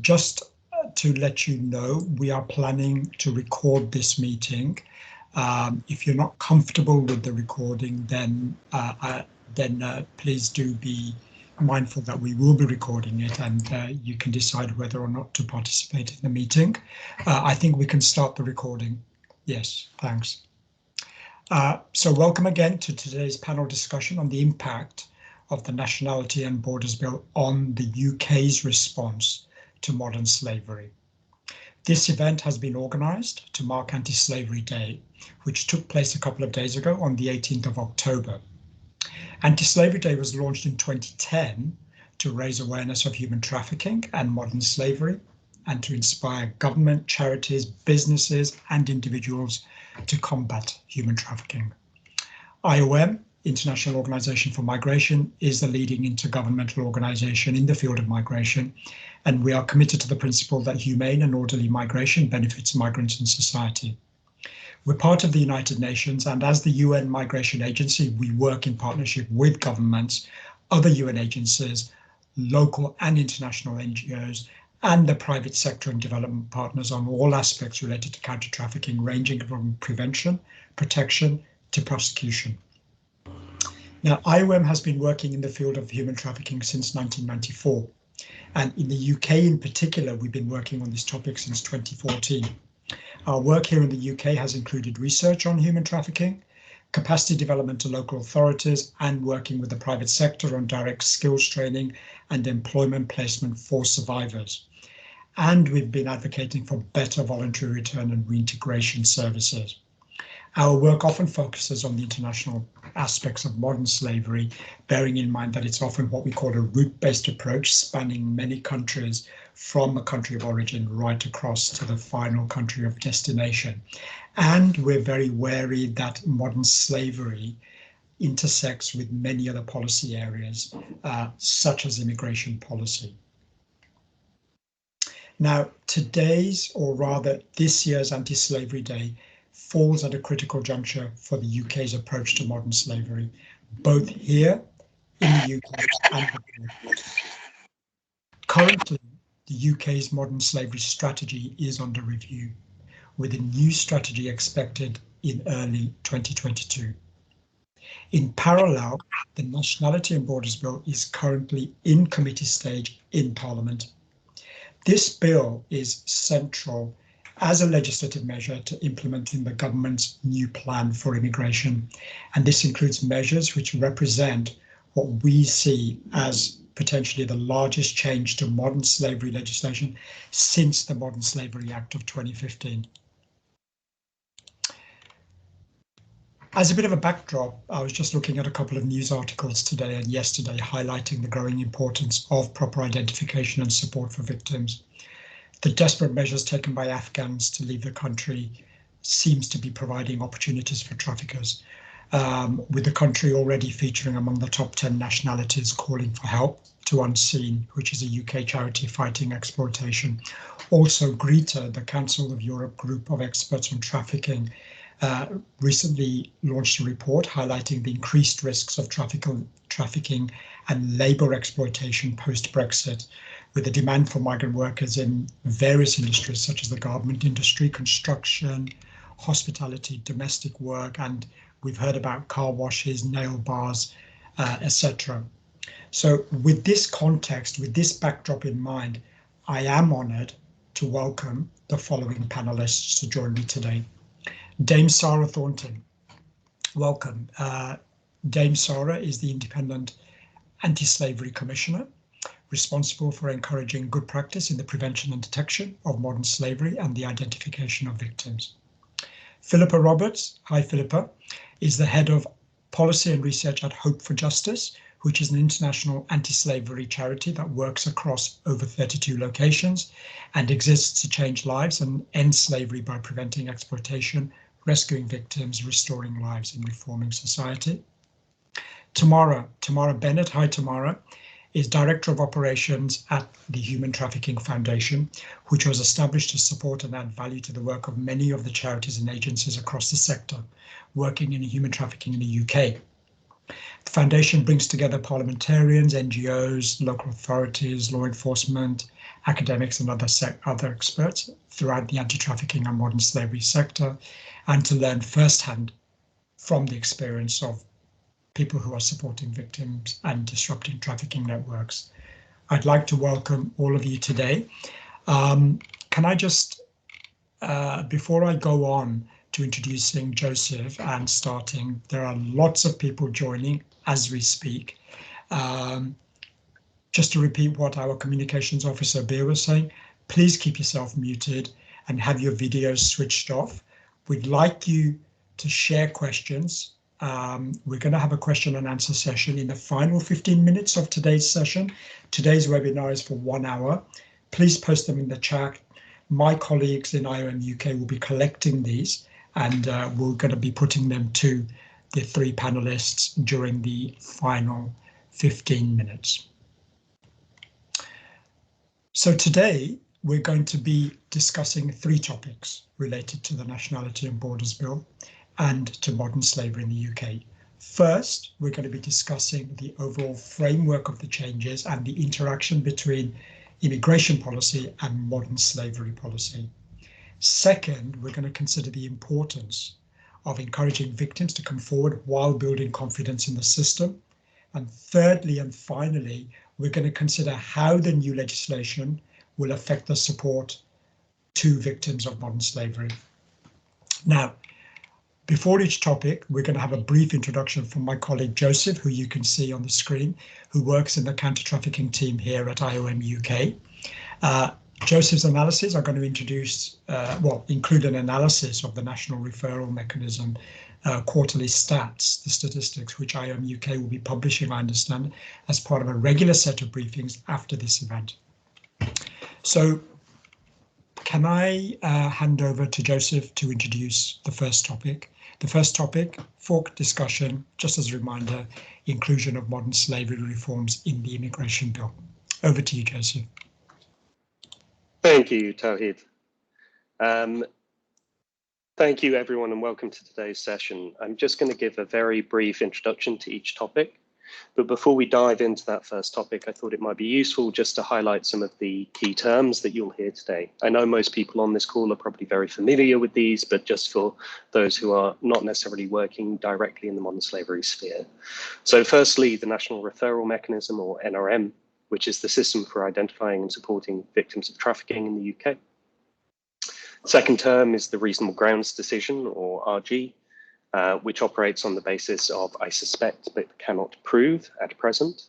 Just to let you know, we are planning to record this meeting. If you're not comfortable with the recording, then please do be mindful that we will be recording it, and you can decide whether or not to participate in the meeting. I think we can start the recording. Yes, thanks. So welcome again to today's panel discussion on the impact of the Nationality and Borders Bill on the UK's response to modern slavery. This event has been organised to mark Anti-Slavery Day, which took place a couple of days ago on the 18th of October. Anti-Slavery Day was launched in 2010 to raise awareness of human trafficking and modern slavery, and to inspire government, charities, businesses and individuals to combat human trafficking. IOM, International Organization for Migration, is the leading intergovernmental organization in the field of migration, and we are committed to the principle that humane and orderly migration benefits migrants and society. We're part of the United Nations, and as the UN Migration Agency, we work in partnership with governments, other UN agencies, local and international NGOs, and the private sector and development partners on all aspects related to counter-trafficking, ranging from prevention, protection to prosecution. Now, IOM has been working in the field of human trafficking since 1994. And in the UK in particular, we've been working on this topic since 2014. Our work here in the UK has included research on human trafficking, capacity development to local authorities, and working with the private sector on direct skills training and employment placement for survivors. And we've been advocating for better voluntary return and reintegration services. Our work often focuses on the international aspects of modern slavery, bearing in mind that it's often what we call a route-based approach, spanning many countries from a country of origin right across to the final country of destination. And we're very wary that modern slavery intersects with many other policy areas, such as immigration policy. Now, today's, or rather this year's Anti-Slavery Day, falls at a critical juncture for the UK's approach to modern slavery, both here in the UK and abroad. Currently, the UK's modern slavery strategy is under review, with a new strategy expected in early 2022. In parallel, the Nationality and Borders Bill is currently in committee stage in Parliament. This bill is central as a legislative measure to implementing the government's new plan for immigration. And this includes measures which represent what we see as potentially the largest change to modern slavery legislation since the Modern Slavery Act of 2015. As a bit of a backdrop, I was just looking at a couple of news articles today and yesterday highlighting the growing importance of proper identification and support for victims. The desperate measures taken by Afghans to leave the country seems to be providing opportunities for traffickers, with the country already featuring among the top 10 nationalities calling for help to Unseen, which is a UK charity fighting exploitation. Also, GRETA, the Council of Europe group of experts on trafficking, recently launched a report highlighting the increased risks of trafficking and labour exploitation post-Brexit, with the demand for migrant workers in various industries such as the garment industry, construction, hospitality, domestic work, and we've heard about car washes, nail bars, etc. So with this context, with this backdrop in mind, I am honoured to welcome the following panelists to join me today. Dame Sarah Thornton, welcome. Dame Sarah is the Independent Anti-Slavery Commissioner, responsible for encouraging good practice in the prevention and detection of modern slavery and the identification of victims. Philippa Roberts, hi Philippa, is the head of policy and research at Hope for Justice, which is an international anti-slavery charity that works across over 32 locations and exists to change lives and end slavery by preventing exploitation, rescuing victims, restoring lives and reforming society. Tamara Bennett, hi Tamara, is Director of Operations at the Human Trafficking Foundation, which was established to support and add value to the work of many of the charities and agencies across the sector working in human trafficking in the UK. The Foundation brings together parliamentarians, NGOs, local authorities, law enforcement, academics and other experts throughout the anti-trafficking and modern slavery sector, and to learn firsthand from the experience of people who are supporting victims and disrupting trafficking networks. I'd like to welcome all of you today. Can I just, before I go on to introducing Joseph and starting, there are lots of people joining as we speak. Just to repeat what our communications officer Beer was saying, please keep yourself muted and have your videos switched off. We'd like you to share questions. We're going to have a question and answer session in the final 15 minutes of today's session. Today's webinar is for 1 hour. Please post them in the chat. My colleagues in IOM UK will be collecting these, and we're going to be putting them to the 3 panelists during the final 15 minutes. So today we're going to be discussing 3 topics related to the Nationality and Borders Bill and to modern slavery in the UK. First, we're going to be discussing the overall framework of the changes and the interaction between immigration policy and modern slavery policy. Second, we're going to consider the importance of encouraging victims to come forward while building confidence in the system. And thirdly and finally, we're going to consider how the new legislation will affect the support to victims of modern slavery. Now, before each topic, we're going to have a brief introduction from my colleague Joseph, who you can see on the screen, who works in the counter-trafficking team here at IOM UK. Joseph's analysis are going to include an analysis of the National Referral Mechanism quarterly stats, the statistics, which IOM UK will be publishing, I understand, as part of a regular set of briefings after this event. So can I hand over to Joseph to introduce the first topic? The first topic, fork discussion, just as a reminder, inclusion of modern slavery reforms in the immigration bill. Over to you, Joseph. Thank you, Tawhid. Thank you, everyone, and welcome to today's session. I'm just going to give a very brief introduction to each topic. But before we dive into that first topic, I thought it might be useful just to highlight some of the key terms that you'll hear today. I know most people on this call are probably very familiar with these, but just for those who are not necessarily working directly in the modern slavery sphere. So firstly, the National Referral Mechanism, or NRM, which is the system for identifying and supporting victims of trafficking in the UK. Second term is the Reasonable Grounds Decision, or RG, which operates on the basis of I suspect but cannot prove at present,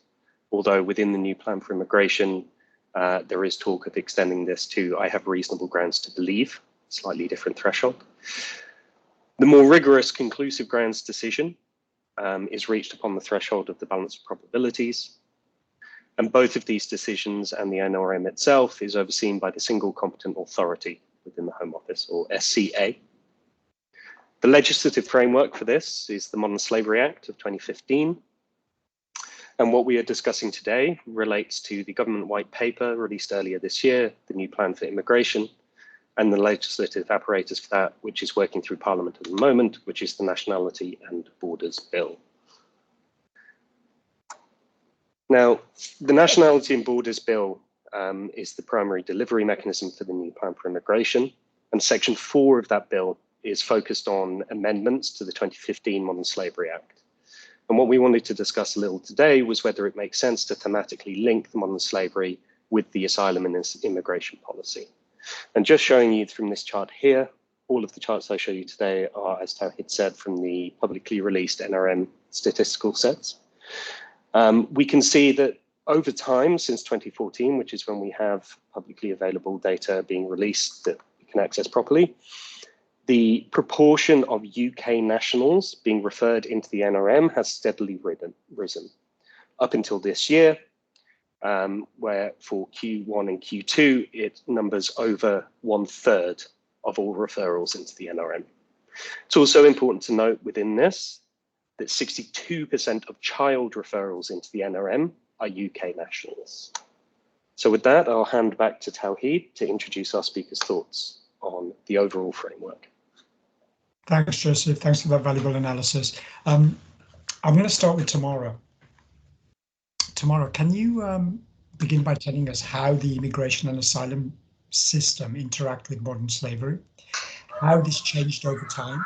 although within the new plan for immigration, there is talk of extending this to I have reasonable grounds to believe, slightly different threshold. The more rigorous conclusive grounds decision is reached upon the threshold of the balance of probabilities. And both of these decisions and the NRM itself is overseen by the single competent authority within the Home Office, or SCA. The legislative framework for this is the Modern Slavery Act of 2015. And what we are discussing today relates to the government white paper released earlier this year, the new plan for immigration, and the legislative apparatus for that, which is working through Parliament at the moment, which is the Nationality and Borders Bill. Now, the Nationality and Borders Bill is the primary delivery mechanism for the new plan for immigration, and Section 4 of that bill is focused on amendments to the 2015 Modern Slavery Act. And what we wanted to discuss a little today was whether it makes sense to thematically link the modern slavery with the asylum and immigration policy. And just showing you from this chart here, all of the charts I show you today are, as Tawhid said, from the publicly released NRM statistical sets. We can see that over time, since 2014, which is when we have publicly available data being released that we can access properly, the proportion of UK nationals being referred into the NRM has steadily risen up until this year, where for Q1 and Q2, it numbers over 1/3 of all referrals into the NRM. It's also important to note within this that 62% of child referrals into the NRM are UK nationals. So with that, I'll hand back to Tawhid to introduce our speaker's thoughts on the overall framework. Thanks, Joseph. Thanks for that valuable analysis. I'm going to start with Tamara. Tamara, can you begin by telling us how the immigration and asylum system interact with modern slavery, how this changed over time,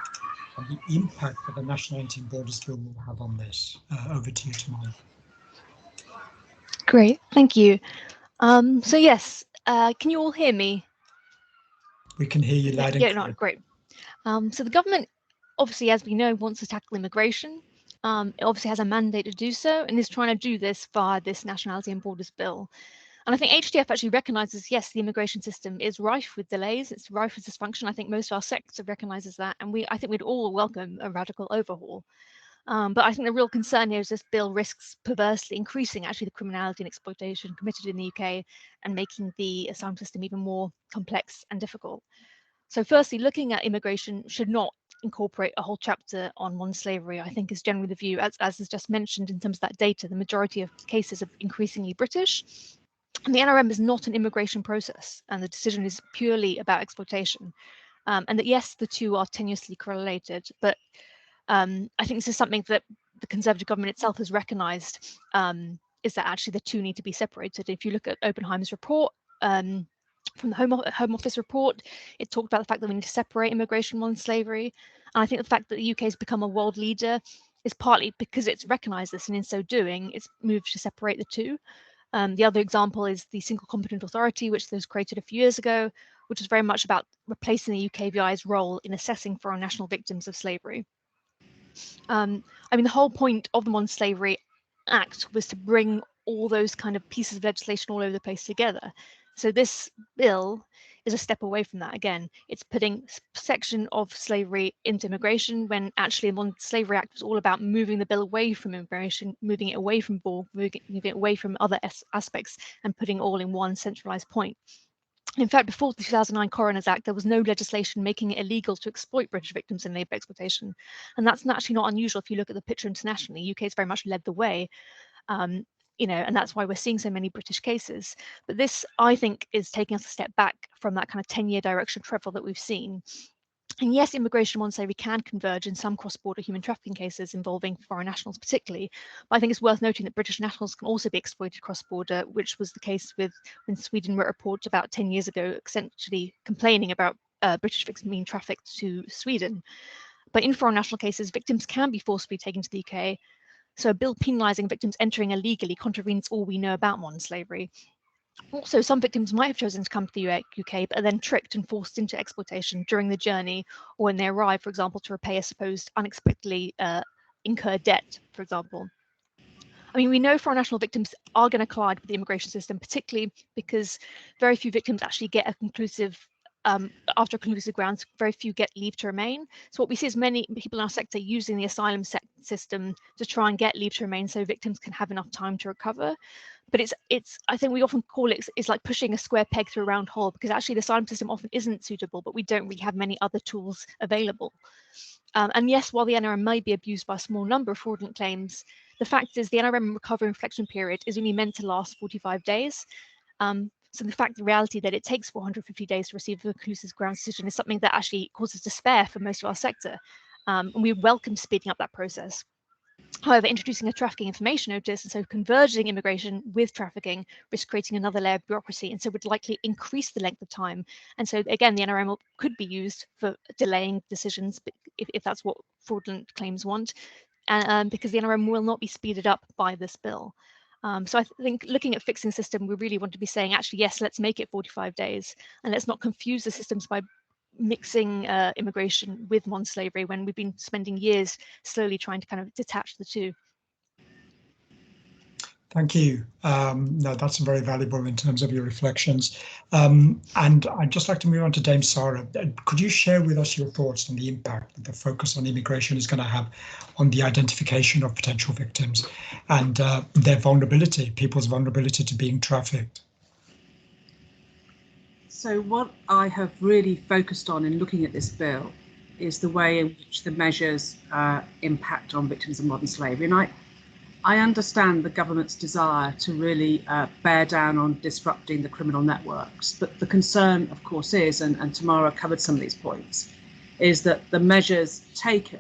and the impact that the National End Borders Bill will have on this? Over to you, Tamara. Great, thank you. So yes, can you all hear me? We can hear you loud and clear. Yeah, no, great. So the government, obviously, as we know, wants to tackle immigration. It obviously has a mandate to do so and is trying to do this via this Nationality and Borders Bill. And I think HDF actually recognises, yes, the immigration system is rife with delays, it's rife with dysfunction. I think most of our sector recognises that, and I think we'd all welcome a radical overhaul. But I think the real concern here is this bill risks perversely increasing actually the criminality and exploitation committed in the UK and making the asylum system even more complex and difficult. So firstly, looking at immigration should not incorporate a whole chapter on modern slavery, I think is generally the view, as is just mentioned in terms of that data, the majority of cases are increasingly British. And the NRM is not an immigration process, and the decision is purely about exploitation. And that yes, the two are tenuously correlated, but I think this is something that the Conservative government itself has recognised, is that actually the two need to be separated. If you look at Oppenheimer's report, from the Home Office report, it talked about the fact that we need to separate immigration and slavery. And I think the fact that the UK has become a world leader is partly because it's recognised this, and in so doing, it's moved to separate the two. The other example is the Single Competent Authority, which was created a few years ago, which is very much about replacing the UKVI's role in assessing foreign national victims of slavery. I mean, the whole point of the Modern Slavery Act was to bring all those kind of pieces of legislation all over the place together. So this bill is a step away from that. Again, it's putting section of slavery into immigration, when actually the Modern Slavery Act was all about moving the bill away from immigration, moving it away from BOR, moving it away from other aspects, and putting all in one centralized point. In fact, before the 2009 Coroners Act, there was no legislation making it illegal to exploit British victims in labour exploitation. And that's actually not unusual if you look at the picture internationally. The UK has very much led the way, you know, and that's why we're seeing so many British cases. But this, I think, is taking us a step back from that kind of 10-year direction of travel that we've seen. And yes, immigration and modern slavery can converge in some cross-border human trafficking cases involving foreign nationals particularly, but I think it's worth noting that British nationals can also be exploited cross-border, which was the case with when Sweden wrote a report about 10 years ago, essentially complaining about British victims being trafficked to Sweden. But in foreign national cases, victims can be forcibly taken to the UK, so a bill penalising victims entering illegally contravenes all we know about modern slavery. Also, some victims might have chosen to come to the UK, but are then tricked and forced into exploitation during the journey, or when they arrive, for example, to repay a supposed unexpectedly incurred debt, for example. I mean, we know foreign national victims are going to collide with the immigration system, particularly because very few victims actually get a conclusive, after a conclusive grounds, very few get leave to remain. So what we see is many people in our sector using the asylum system to try and get leave to remain so victims can have enough time to recover. But it's I think we often call it's like pushing a square peg through a round hole, because actually the asylum system often isn't suitable, but we don't really have many other tools available. And yes, while the NRM may be abused by a small number of fraudulent claims, the fact is the NRM recovery reflection period is only meant to last 45 days. So the reality that it takes 450 days to receive a conclusive grounds decision is something that actually causes despair for most of our sector. And we welcome speeding up that process. However, introducing a trafficking information notice, and so converging immigration with trafficking, risks creating another layer of bureaucracy, and so would likely increase the length of time. And so again, the NRM could be used for delaying decisions if that's what fraudulent claims want, and because the NRM will not be speeded up by this bill. So I think looking at fixing the system, we really want to be saying, actually, yes, let's make it 45 days, and let's not confuse the systems by mixing immigration with modern slavery when we've been spending years slowly trying to kind of detach the two. Thank you. No, that's very valuable in terms of your reflections. And I'd just like to move on to Dame Sarah. Could you share with us your thoughts on the impact that the focus on immigration is going to have on the identification of potential victims and their vulnerability, people's vulnerability to being trafficked? So what I have really focused on in looking at this bill is the way in which the measures impact on victims of modern slavery. And I understand the government's desire to really bear down on disrupting the criminal networks. But the concern, of course, is, and Tamara covered some of these points, is that the measures taken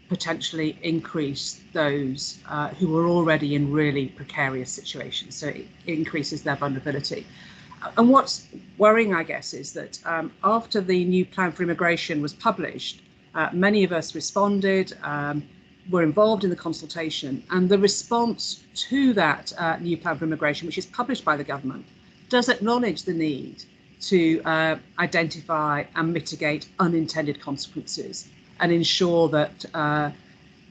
potentially increase those who are already in really precarious situations. So it increases their vulnerability. And what's worrying, I guess, is that after the new plan for immigration was published, many of us responded, were involved in the consultation, and the response to that new plan for immigration, which is published by the government, does acknowledge the need to identify and mitigate unintended consequences and ensure that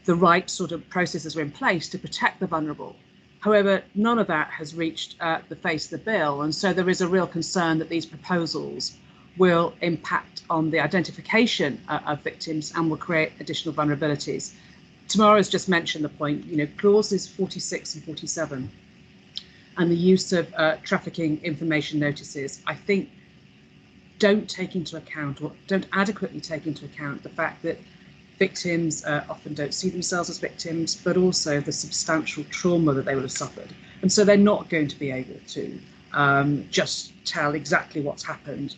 the right sort of processes are in place to protect the vulnerable. However, none of that has reached the face of the bill, and so there is a real concern that these proposals will impact on the identification of victims and will create additional vulnerabilities. Tamara has just mentioned the point, clauses 46 and 47 and the use of trafficking information notices, I think, don't take into account or don't adequately take into account the fact that victims often don't see themselves as victims, but also the substantial trauma that they will have suffered. And so they're not going to be able to just tell exactly what's happened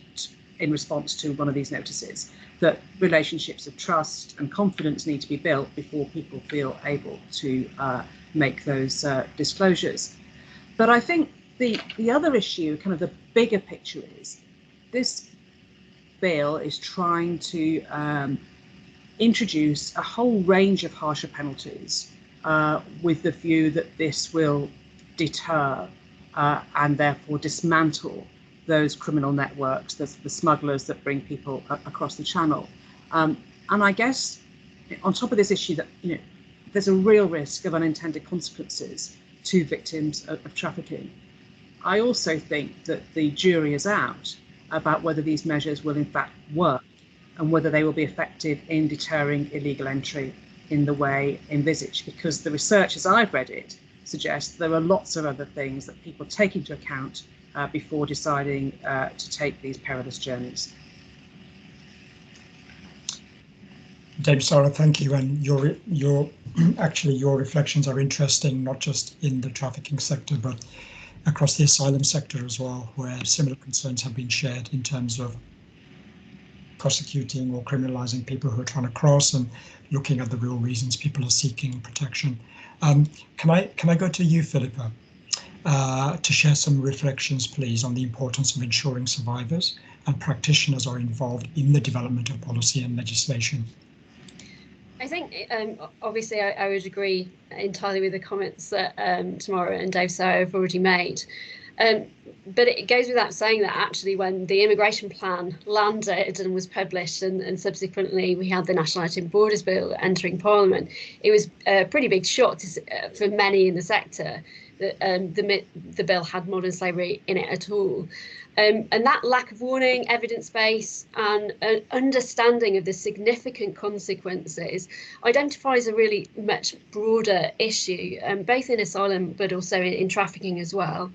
in response to one of these notices, that relationships of trust and confidence need to be built before people feel able to make those disclosures. But I think the other issue, kind of the bigger picture, is this bill is trying to introduce a whole range of harsher penalties with the view that this will deter and therefore dismantle those criminal networks, the smugglers that bring people across the channel. And I guess on top of this issue that there's a real risk of unintended consequences to victims of trafficking, I also think that the jury is out about whether these measures will in fact work and whether they will be effective in deterring illegal entry in the way envisaged, because the research, as I've read it, suggests there are lots of other things that people take into account before deciding to take these perilous journeys. Dame Sarah, thank you. And your reflections are interesting, not just in the trafficking sector, but across the asylum sector as well, where similar concerns have been shared in terms of prosecuting or criminalizing people who are trying to cross and looking at the real reasons people are seeking protection. Can I go to you, Philippa, to share some reflections, please, on the importance of ensuring survivors and practitioners are involved in the development of policy and legislation? I think, obviously, I would agree entirely with the comments that Tamara and Dave Sarah have already made. But it goes without saying that actually when the immigration plan landed and was published and subsequently we had the Nationality and Borders Bill entering Parliament, it was a pretty big shock for many in the sector that the bill had modern slavery in it at all. And that lack of warning, evidence base and an understanding of the significant consequences identifies a really much broader issue, both in asylum but also in trafficking as well.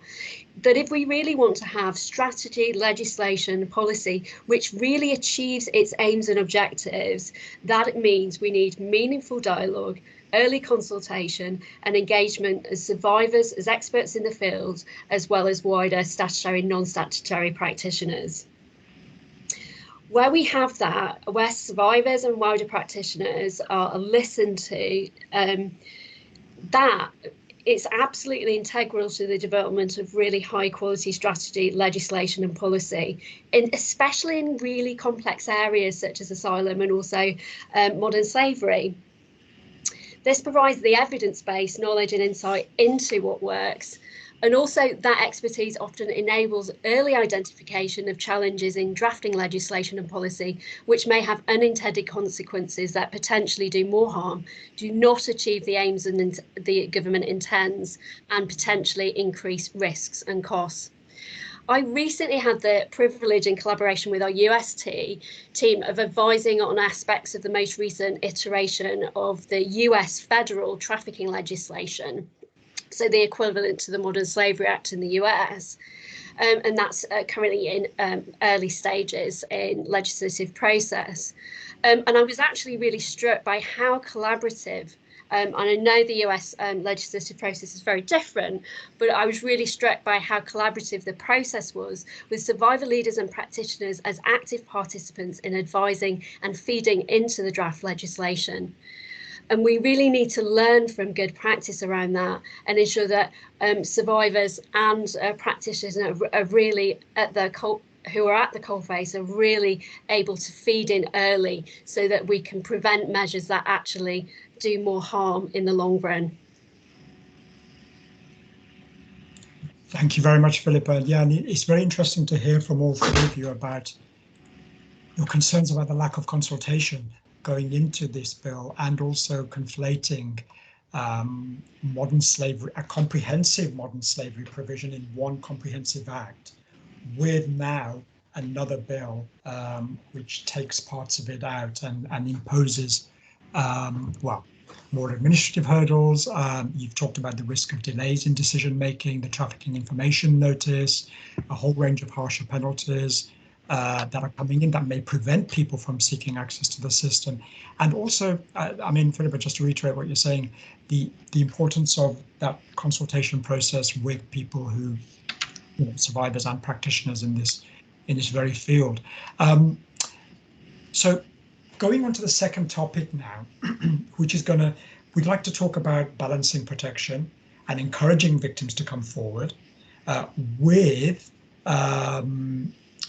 That if we really want to have strategy, legislation, policy, which really achieves its aims and objectives, that means we need meaningful dialogue, early consultation and engagement as survivors, as experts in the field, as well as wider statutory and non-statutory practitioners. Where we have that, where survivors and wider practitioners are listened to, that it's absolutely integral to the development of really high quality strategy, legislation and policy, especially in really complex areas such as asylum and also modern slavery. This provides the evidence-based knowledge and insight into what works. And also that expertise often enables early identification of challenges in drafting legislation and policy, which may have unintended consequences that potentially do more harm, do not achieve the aims and the government intends, and potentially increase risks and costs. I recently had the privilege in collaboration with our US team of advising on aspects of the most recent iteration of the US federal trafficking legislation. So the equivalent to the Modern Slavery Act in the US. And that's currently in early stages in legislative process. And I was actually really struck by how collaborative, and I know the US legislative process is very different, but I was really struck by how collaborative the process was, with survivor leaders and practitioners as active participants in advising and feeding into the draft legislation. And we really need to learn from good practice around that and ensure that survivors and practitioners are really at the who are at the coalface are really able to feed in early so that we can prevent measures that actually do more harm in the long run. Thank you very much, Philippa. Yeah, and it's very interesting to hear from all three of you about your concerns about the lack of consultation going into this bill, and also conflating modern slavery, a comprehensive modern slavery provision in one comprehensive act, with now another bill which takes parts of it out and imposes, well, more administrative hurdles. You've talked about the risk of delays in decision making, the trafficking information notice, a whole range of harsher penalties that are coming in that may prevent people from seeking access to the system. And also, I mean, Philippa, just to reiterate what you're saying, the importance of that consultation process with people who, you know, survivors and practitioners in this very field. So going on to the second topic now, which is we'd like to talk about balancing protection and encouraging victims to come forward with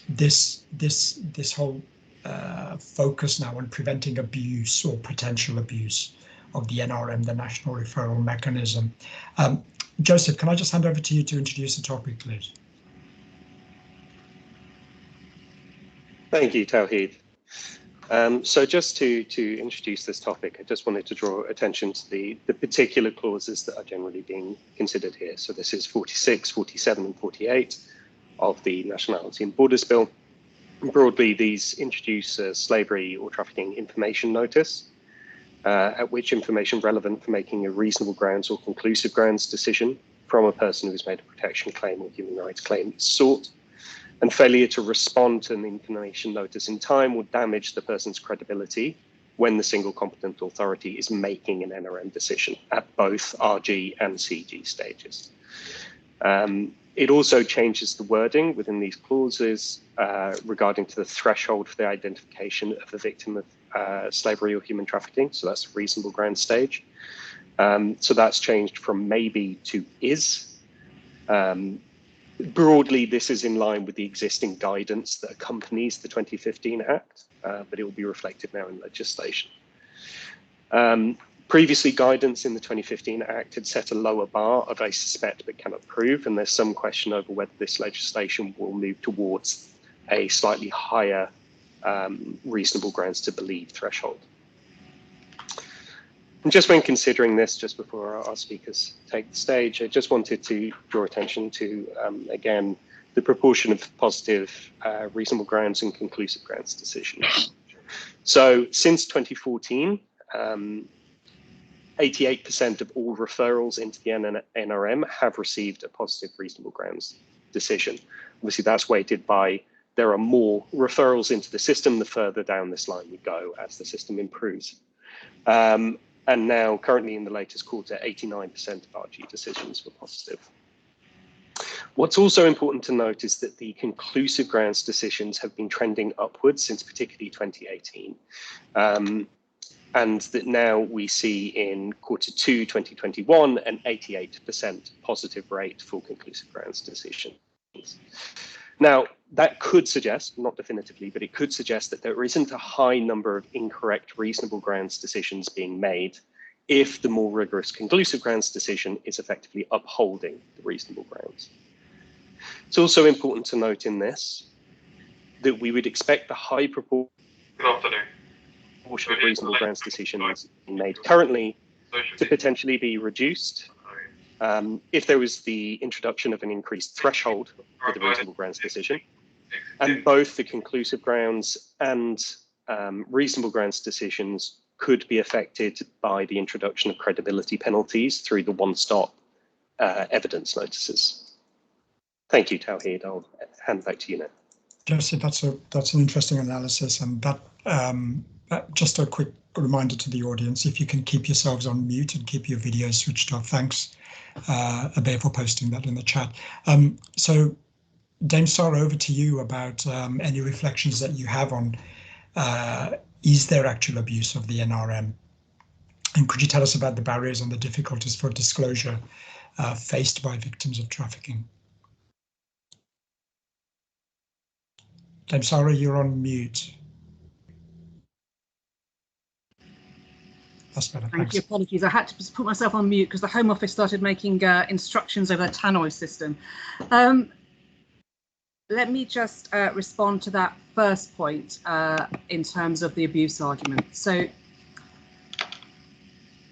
this whole focus now on preventing abuse or potential abuse of the NRM, the National Referral Mechanism. Joseph, can I just hand over to you to introduce the topic, please? Thank you, Tawhid. So just to introduce this topic, I just wanted to draw attention to the particular clauses that are generally being considered here. So this is 46, 47 and 48 of the Nationality and Borders Bill. Broadly, these introduce a slavery or trafficking information notice, at which information relevant for making a reasonable grounds or conclusive grounds decision from a person who's made a protection claim or human rights claim is sought. And failure to respond to an information notice in time will damage the person's credibility when the single competent authority is making an NRM decision at both RG and CG stages. It also changes the wording within these clauses regarding to the threshold for the identification of a victim of slavery or human trafficking. So that's a reasonable ground stage. So that's changed from maybe to is. Broadly, this is in line with the existing guidance that accompanies the 2015 Act, but it will be reflected now in legislation. Previously, guidance in the 2015 Act had set a lower bar of I suspect but cannot prove, and there's some question over whether this legislation will move towards a slightly higher reasonable grounds to believe threshold. And just when considering this, just before our speakers take the stage, I just wanted to draw attention to, again, the proportion of positive reasonable grounds and conclusive grounds decisions. So since 2014, 88% of all referrals into the NRM have received a positive reasonable grounds decision. Obviously, that's weighted by there are more referrals into the system the further down this line we go as the system improves. And now, currently in the latest quarter, 89% of RG decisions were positive. What's also important to note is that the conclusive grounds decisions have been trending upwards since particularly 2018. And that now we see in Q2 2021 an 88% positive rate for conclusive grounds decisions. Now, that could suggest, not definitively, but it could suggest that there isn't a high number of incorrect reasonable grounds decisions being made if the more rigorous conclusive grounds decision is effectively upholding the reasonable grounds. It's also important to note in this that we would expect the high proportion of reasonable grounds decisions made currently to potentially be reduced if there was the introduction of an increased threshold for the reasonable grounds decision, and both the conclusive grounds and reasonable grounds decisions could be affected by the introduction of credibility penalties through the one-stop evidence notices. Thank you, Tawhid. I'll hand back to you now. Joseph, that's an interesting analysis, and that just a quick reminder to the audience, if you can keep yourselves on mute and keep your video switched off. Thanks, Abe, for posting that in the chat. So, Dame Star, over to you about any reflections that you have on is there actual abuse of the NRM And could you tell us about the barriers and the difficulties for disclosure faced by victims of trafficking? Debsara, you're on mute. That's better. Thank you. Apologies. I had to put myself on mute because the Home Office started making instructions over the tannoy system. Let me just respond to that first point in terms of the abuse argument. So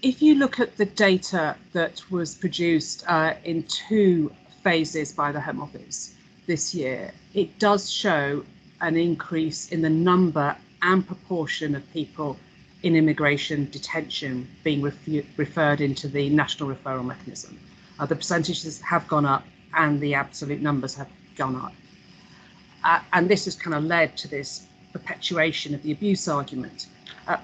if you look at the data that was produced in 2 phases by the Home Office this year, it does show an increase in the number and proportion of people in immigration detention being referred into the national referral mechanism. The percentages have gone up and the absolute numbers have gone up. And this has kind of led to this perpetuation of the abuse argument.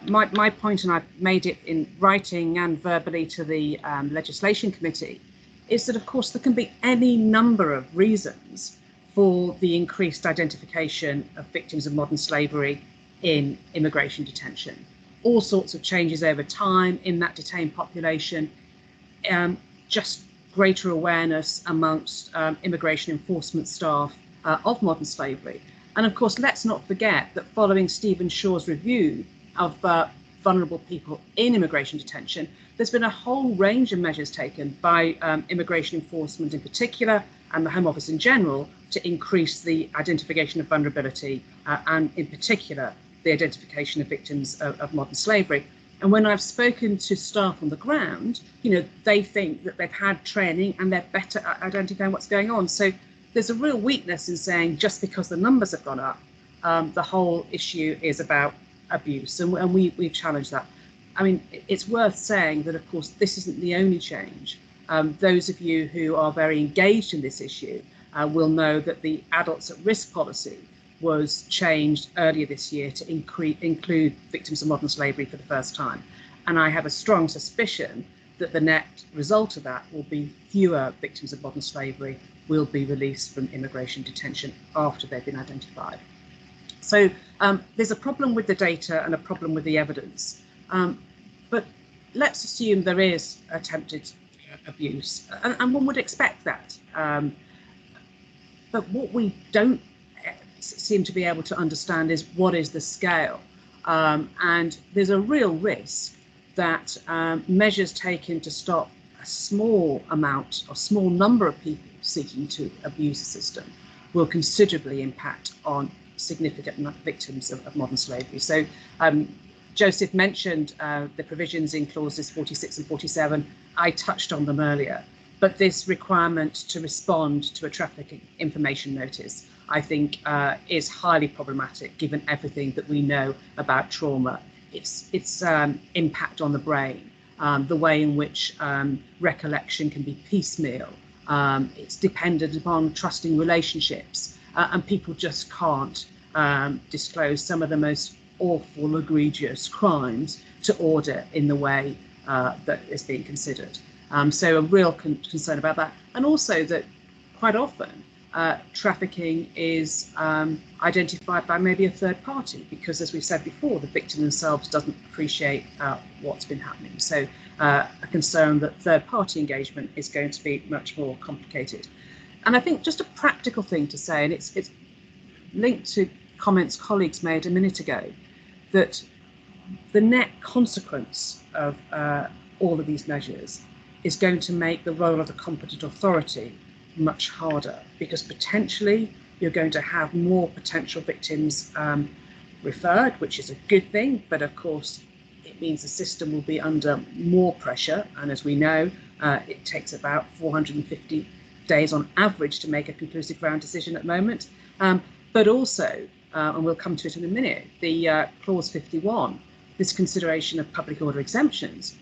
My point, and I've made it in writing and verbally to the legislation committee, is that of course there can be any number of reasons for the increased identification of victims of modern slavery in immigration detention. All sorts of changes over time in that detained population, just greater awareness amongst immigration enforcement staff of modern slavery. And of course, let's not forget that following Stephen Shaw's review of vulnerable people in immigration detention, there's been a whole range of measures taken by immigration enforcement in particular and the Home Office in general to increase the identification of vulnerability and in particular the identification of victims of modern slavery. And when I've spoken to staff on the ground, you know, they think that they've had training and they're better at identifying what's going on. So there's a real weakness in saying just because the numbers have gone up, the whole issue is about abuse, and we've challenged that. I mean, it's worth saying that, of course, this isn't the only change. Those of you who are very engaged in this issue will know that the adults at risk policy was changed earlier this year to include victims of modern slavery for the first time. And I have a strong suspicion that the net result of that will be fewer victims of modern slavery will be released from immigration detention after they've been identified. So there's a problem with the data and a problem with the evidence. But let's assume there is attempted abuse, and one would expect that. But what we don't seem to be able to understand is what is the scale. And there's a real risk that measures taken to stop a small amount or small number of people seeking to abuse the system will considerably impact on significant victims of modern slavery. So Joseph mentioned the provisions in clauses 46 and 47. I touched on them earlier, but this requirement to respond to a trafficking information notice, I think, is highly problematic given everything that we know about trauma, its impact on the brain, the way in which recollection can be piecemeal. It's dependent upon trusting relationships, and people just can't disclose some of the most awful, egregious crimes to order in the way that is being considered. So a real concern about that. And also that quite often trafficking is identified by maybe a third party, because as we said before, the victim themselves doesn't appreciate what's been happening. So a concern that third party engagement is going to be much more complicated. And I think just a practical thing to say, and it's linked to comments colleagues made a minute ago, that the net consequence of all of these measures is going to make the role of the competent authority much harder, because potentially you're going to have more potential victims referred, which is a good thing, but of course it means the system will be under more pressure, and as we know, it takes about 450 days on average to make a conclusive ground decision at the moment. But also, and we'll come to it in a minute, the clause 51, this consideration of public order exemptions.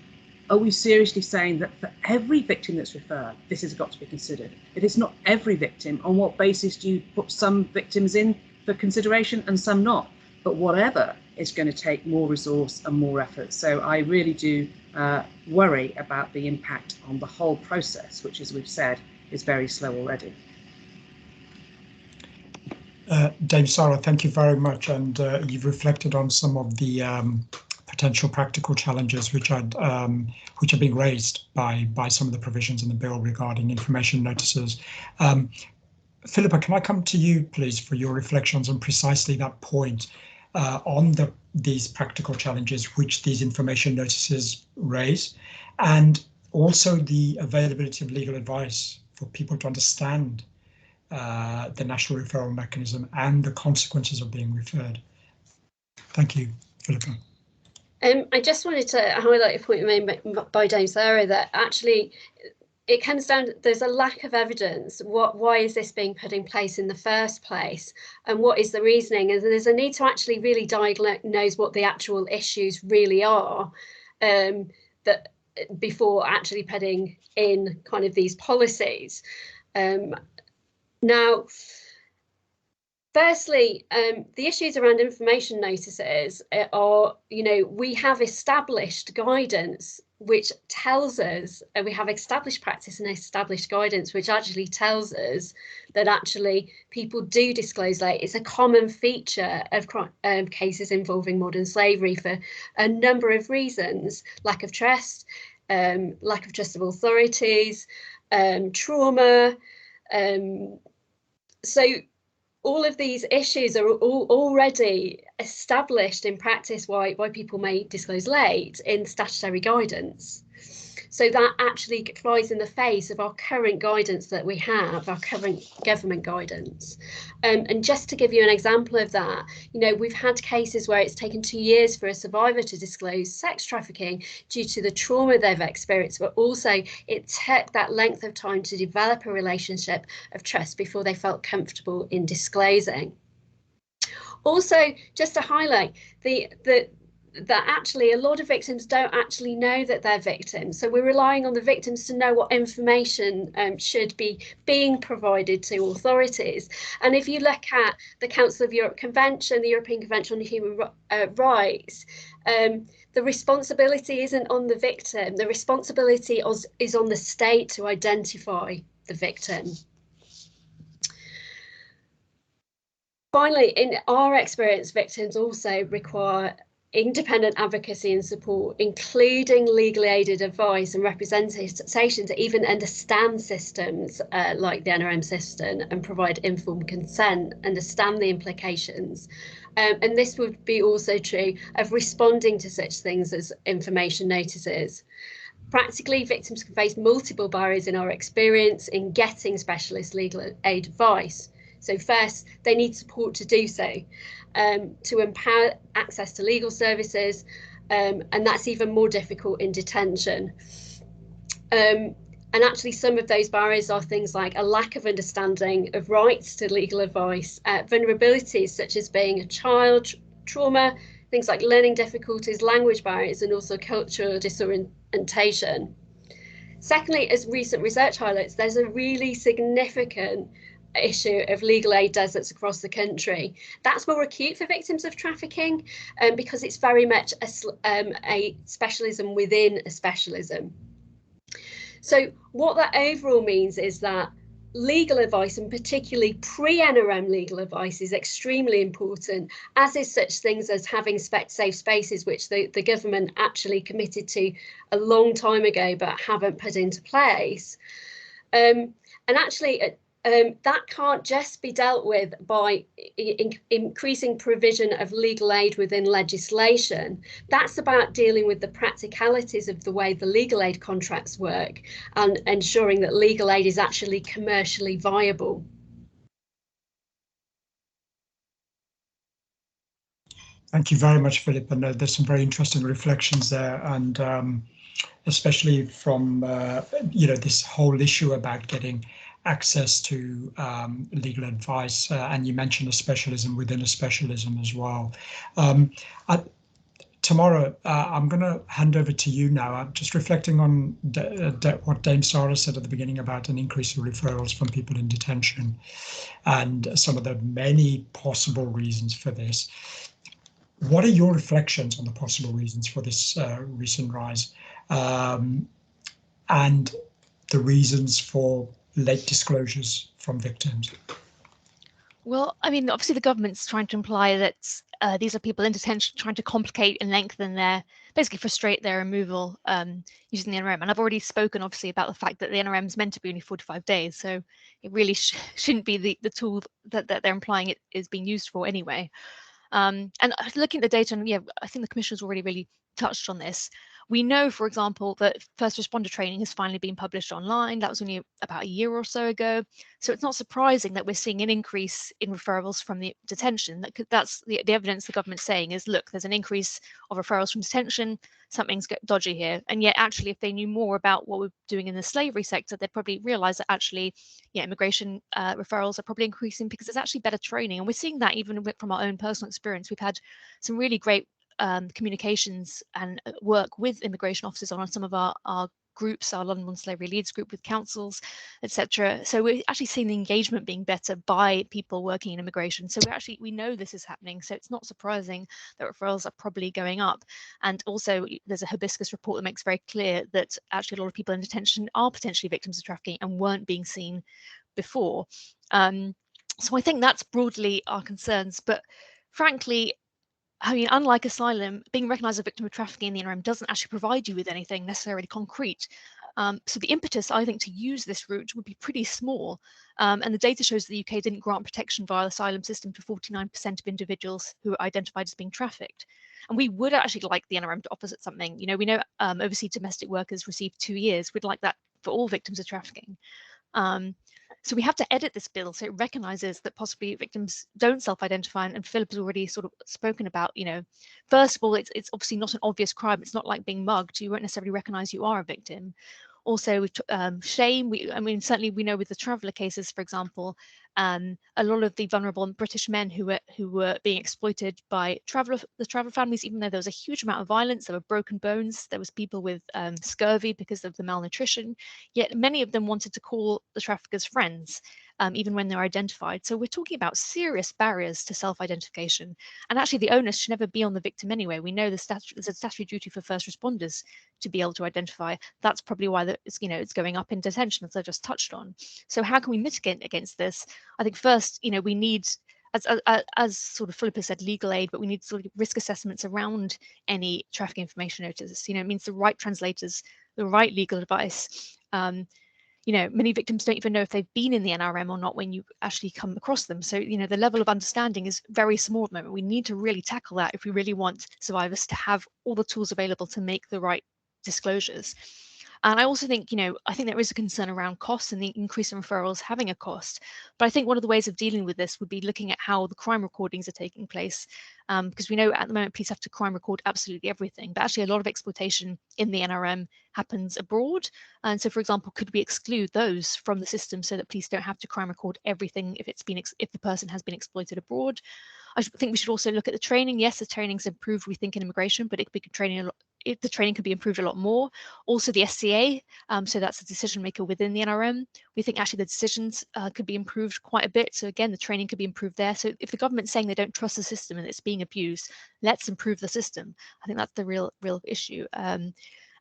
Are we seriously saying that for every victim that's referred, this has got to be considered? It is not every victim. On what basis do you put some victims in for consideration and some not? But whatever, is going to take more resource and more effort. So I really do worry about the impact on the whole process, which, as we've said, is very slow already. Debsara, thank you very much. And you've reflected on some of the potential practical challenges which are being raised by some of the provisions in the bill regarding information notices. Philippa, can I come to you, please, for your reflections on precisely that point on these practical challenges which these information notices raise, and also the availability of legal advice for people to understand the national referral mechanism and the consequences of being referred. Thank you, Philippa. I just wanted to highlight a point made by Dame Sarah, that actually it comes down to, there's a lack of evidence. Why is this being put in place in the first place, and what is the reasoning? And there's a need to actually really diagnose what the actual issues really are, that before actually putting in kind of these policies. Now, firstly, the issues around information notices are, we have established guidance which tells us, and we have established practice and established guidance which actually tells us that actually people do disclose late. It's a common feature of cases involving modern slavery for a number of reasons: lack of trust, lack of trust of authorities, trauma. So all of these issues are already established in practice why people may disclose late in statutory guidance. So that actually flies in the face of our current guidance that we have, our current government guidance. And just to give you an example of that, we've had cases where it's taken 2 years for a survivor to disclose sex trafficking due to the trauma they've experienced, but also it took that length of time to develop a relationship of trust before they felt comfortable in disclosing. Also, just to highlight that actually a lot of victims don't actually know that they're victims. So we're relying on the victims to know what information should be being provided to authorities. And if you look at the Council of Europe Convention, the European Convention on Human Rights, the responsibility isn't on the victim. The responsibility is on the state to identify the victim. Finally, in our experience, victims also require independent advocacy and support, including legally aided advice and representation to even understand systems like the NRM system and provide informed consent, understand the implications. And this would be also true of responding to such things as information notices. Practically, victims can face multiple barriers in our experience in getting specialist legal aid advice. So first, they need support to do so, to empower access to legal services, and that's even more difficult in detention. And actually, some of those barriers are things like a lack of understanding of rights to legal advice, vulnerabilities such as being a child, trauma, things like learning difficulties, language barriers, and also cultural disorientation. Secondly, as recent research highlights, there's a really significant issue of legal aid deserts across the country. That's more acute for victims of trafficking because it's very much a specialism within a specialism. So what that overall means is that legal advice, and particularly pre-NRM legal advice, is extremely important, as is such things as having safe spaces, which the government actually committed to a long time ago but haven't put into place. And actually, that can't just be dealt with by increasing provision of legal aid within legislation. That's about dealing with the practicalities of the way the legal aid contracts work and ensuring that legal aid is actually commercially viable. Thank you very much, Philippa. No, there's some very interesting reflections there, and especially from this whole issue about getting access to legal advice, and you mentioned a specialism within a specialism as well. Tamara, I'm going to hand over to you now. I'm just reflecting on what Dame Sarah said at the beginning about an increase in referrals from people in detention and some of the many possible reasons for this. What are your reflections on the possible reasons for this recent rise and the reasons for late disclosures from victims? Well, I mean, obviously the government's trying to imply that these are people in detention trying to complicate and lengthen basically frustrate their removal using the NRM. And I've already spoken, obviously, about the fact that the NRM is meant to be only 45 days. So it really shouldn't be the tool that they're implying it is being used for anyway. And looking at the data, and yeah, I think the Commissioner's already really touched on this. We know, for example, that first responder training has finally been published online. That was only about a year or so ago. So it's not surprising that we're seeing an increase in referrals from the detention. That's the evidence the government's saying is, look, there's an increase of referrals from detention. Something's dodgy here. And yet, actually, if they knew more about what we're doing in the slavery sector, they'd probably realize that actually, yeah, immigration referrals are probably increasing because it's actually better training. And we're seeing that even from our own personal experience. We've had some really great communications and work with immigration officers on some of our groups, our London Modern Slavery Leads group with councils, etc. So we're actually seeing the engagement being better by people working in immigration. So we know this is happening. So it's not surprising that referrals are probably going up. And also there's a Hibiscus report that makes very clear that actually a lot of people in detention are potentially victims of trafficking and weren't being seen before. So I think that's broadly our concerns. But frankly, I mean, unlike asylum, being recognised as a victim of trafficking in the NRM doesn't actually provide you with anything necessarily concrete. So the impetus, I think, to use this route would be pretty small. And the data shows the UK didn't grant protection via the asylum system to 49% of individuals who were identified as being trafficked. And we would actually like the NRM to offer something. You know, we know overseas domestic workers receive 2 years. We'd like that for all victims of trafficking. So we have to edit this bill so it recognises that possibly victims don't self-identify, and Philip has already sort of spoken about, you know, first of all, it's obviously not an obvious crime. It's not like being mugged. You won't necessarily recognise you are a victim. Also, shame. I mean, certainly we know with the traveller cases, for example, a lot of the vulnerable British men who were being exploited by the traveller families, even though there was a huge amount of violence, there were broken bones, there was people with scurvy because of the malnutrition, yet many of them wanted to call the traffickers friends, even when they're identified. So we're talking about serious barriers to self-identification. And actually the onus should never be on the victim anyway. We know there's a statutory duty for first responders to be able to identify. That's probably why it's going up in detention, as I just touched on. So how can we mitigate against this? I think first, you know, we need, as sort of Philippa said, legal aid, but we need sort of risk assessments around any trafficking information notice. You know, it means the right translators, the right legal advice. You know, many victims don't even know if they've been in the NRM or not when you actually come across them. So, you know, the level of understanding is very small at the moment. We need to really tackle that if we really want survivors to have all the tools available to make the right disclosures. And I also think, you know, I think there is a concern around costs and the increase in referrals having a cost. But I think one of the ways of dealing with this would be looking at how the crime recordings are taking place. Because we know at the moment police have to crime record absolutely everything, but actually a lot of exploitation in the NRM happens abroad. And so, for example, could we exclude those from the system so that police don't have to crime record everything if the person has been exploited abroad? I think we should also look at the training. Yes, the training's improved, we think, in immigration, but it could be the training could be improved a lot more. Also the SCA, so that's the decision maker within the NRM. We think actually the decisions could be improved quite a bit. So again, the training could be improved there. So if the government's saying they don't trust the system and it's being abused, let's improve the system. I think that's the real issue.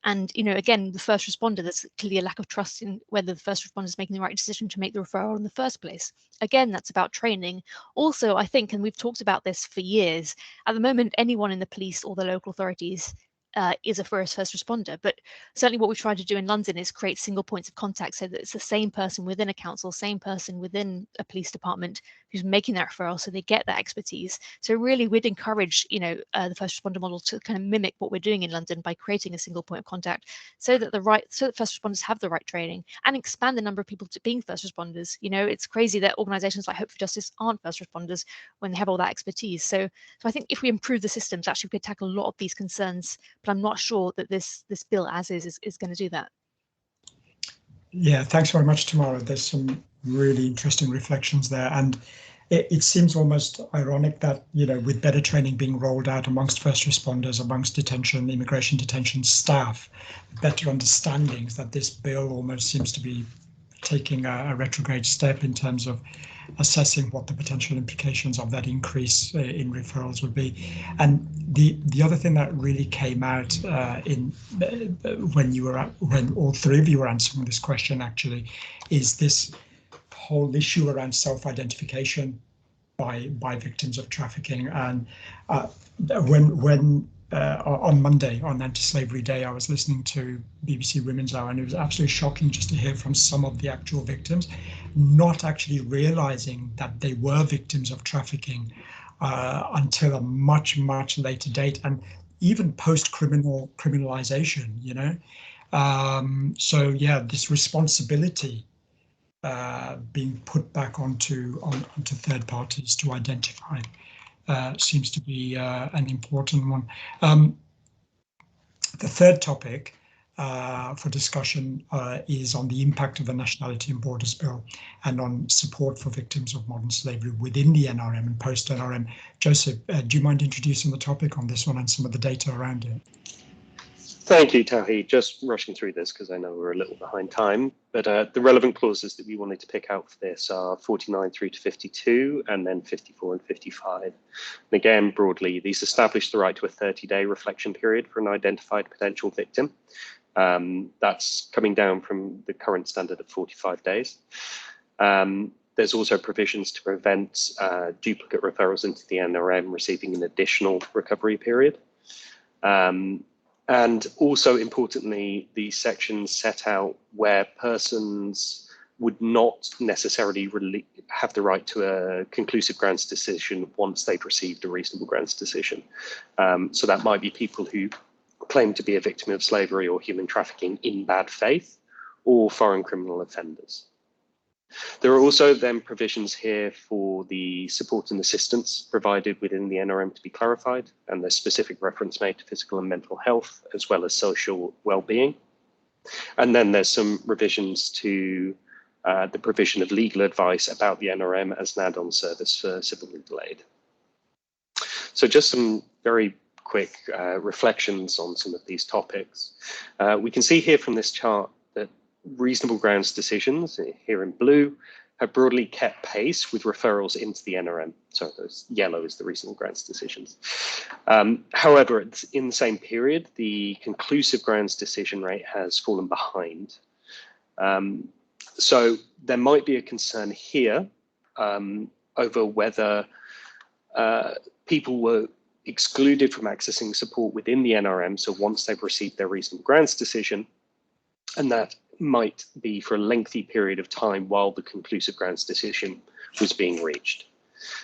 And, you know, again, the first responder, there's clearly a lack of trust in whether the first responder is making the right decision to make the referral in the first place. Again, that's about training. Also, I think, and we've talked about this for years, at the moment, anyone in the police or the local authorities is a first responder. But certainly what we've tried to do in London is create single points of contact so that it's the same person within a council, same person within a police department who's making that referral, so they get that expertise. So really we'd encourage, you know, the first responder model to kind of mimic what we're doing in London by creating a single point of contact so that first responders have the right training and expand the number of people to being first responders. You know, it's crazy that organizations like Hope for Justice aren't first responders when they have all that expertise. So I think if we improve the systems, actually we could tackle a lot of these concerns, but I'm not sure that this bill as is going to do that. Yeah, thanks very much, Tamara. There's some really interesting reflections there, and it seems almost ironic that, you know, with better training being rolled out amongst first responders, amongst immigration detention staff, better understandings, that this bill almost seems to be taking a retrograde step in terms of assessing what the potential implications of that increase in referrals would be. And the other thing that really came out when all three of you were answering this question actually is this whole issue around self-identification by victims of trafficking. And when on Monday, on Anti-Slavery Day, I was listening to BBC Women's Hour, and it was absolutely shocking just to hear from some of the actual victims, not actually realizing that they were victims of trafficking until a much later date, and even criminalization, you know. So yeah, this responsibility being put back onto third parties to identify seems to be an important one. The third topic for discussion is on the impact of the Nationality and Borders Bill and on support for victims of modern slavery within the NRM and post-NRM. Joseph, do you mind introducing the topic on this one and some of the data around it? Thank you, Tawhid. Just rushing through this because I know we're a little behind time, but the relevant clauses that we wanted to pick out for this are 49 through to 52 and then 54 and 55. And again, broadly, these establish the right to a 30-day reflection period for an identified potential victim. That's coming down from the current standard of 45 days. There's also provisions to prevent duplicate referrals into the NRM receiving an additional recovery period. And also importantly, these sections set out where persons would not necessarily have the right to a conclusive grounds decision once they've received a reasonable grounds decision. So that might be people who claim to be a victim of slavery or human trafficking in bad faith, or foreign criminal offenders. There are also then provisions here for the support and assistance provided within the NRM to be clarified, and there's specific reference made to physical and mental health, as well as social well-being. And then there's some revisions to the provision of legal advice about the NRM as an add-on service for civil legal aid. So just some very quick reflections on some of these topics. We can see here from this chart that reasonable grounds decisions, here in blue, have broadly kept pace with referrals into the NRM. So those yellow is the reasonable grounds decisions. However, in the same period, the conclusive grounds decision rate has fallen behind. So there might be a concern here over whether people were excluded from accessing support within the NRM. So once they've received their reasonable grounds decision, and that might be for a lengthy period of time while the conclusive grounds decision was being reached.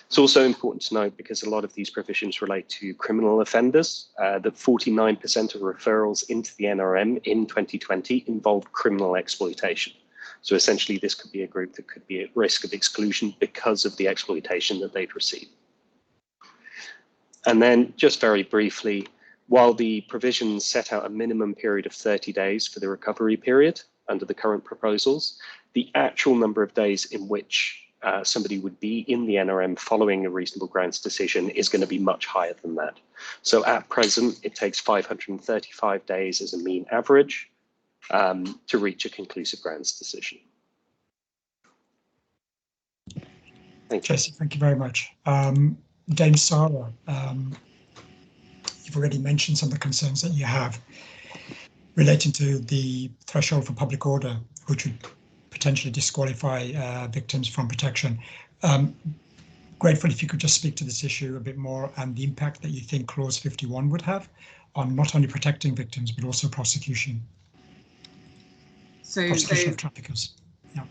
It's also important to note, because a lot of these provisions relate to criminal offenders, that 49% of referrals into the NRM in 2020 involved criminal exploitation. So essentially, this could be a group that could be at risk of exclusion because of the exploitation that they'd received. And then just very briefly, while the provisions set out a minimum period of 30 days for the recovery period under the current proposals, the actual number of days in which somebody would be in the NRM following a reasonable grounds decision is going to be much higher than that. So at present, it takes 535 days as a mean average to reach a conclusive grounds decision. Thank you. Jesse, thank you very much. Dame Sarah, you've already mentioned some of the concerns that you have relating to the threshold for public order, which would potentially disqualify victims from protection. Grateful if you could just speak to this issue a bit more and the impact that you think Clause 51 would have on not only protecting victims, but also prosecution. Prosecution of traffickers. Yeah.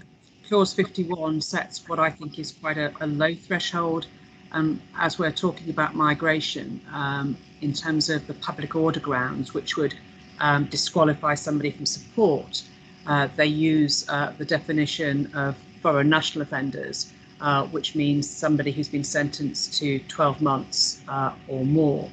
Clause 51 sets what I think is quite a low threshold. As we're talking about migration, in terms of the public order grounds, which would disqualify somebody from support, they use the definition of foreign national offenders, which means somebody who's been sentenced to 12 months or more.